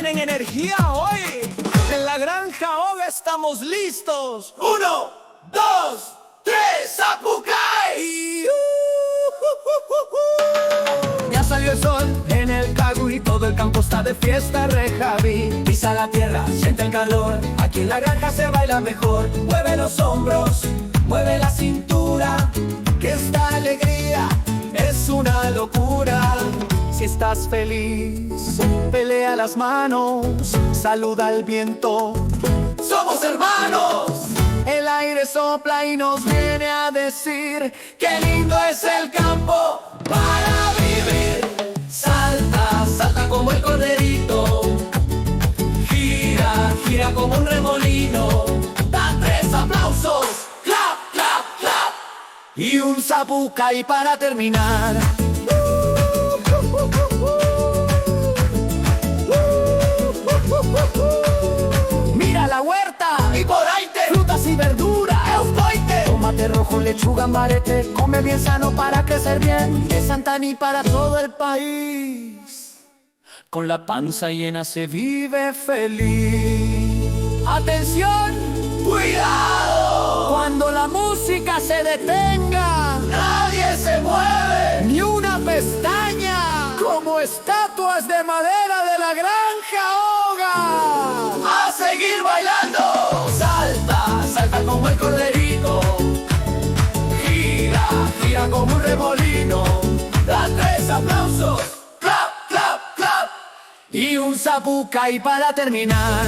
tienen energía hoy. En la granja Oga estamos listos. 1, 2, 3, ¡Zapucay! Ya salió el sol en el Cagu y todo el campo está de fiesta, Rejaví. Pisa la tierra, siente el calor. Aquí en la granja se baila mejor. Mueve los hombros, mueve la cintura, Que esta alegría es una locura. Si estás feliz, pelea las manos, saluda al viento. ¡somos hermanos! El aire sopla y nos viene a decir ¡qué lindo es el campo para vivir! Salta, salta como el corderito, gira, gira como un remolino. Da 3 aplausos, clap, clap, clap, y un zapucay para terminar. Mira la huerta, y por ahí te frutas y verduras. Euspoite. Tomate rojo, lechuga, marete, come bien sano para crecer bien. De Santaní para todo el país. Con la panza llena se vive feliz. ¡Atención! ¡cuidado! Cuando la música se detenga, ¡Nadie se mueve! ni una pestaña, como estatuas de madera de la granja Oga. ¡A seguir bailando! Salta, salta como el corderito, gira, gira como un remolino. Da 3 aplausos, clap, clap, clap, Y un zapucay para terminar.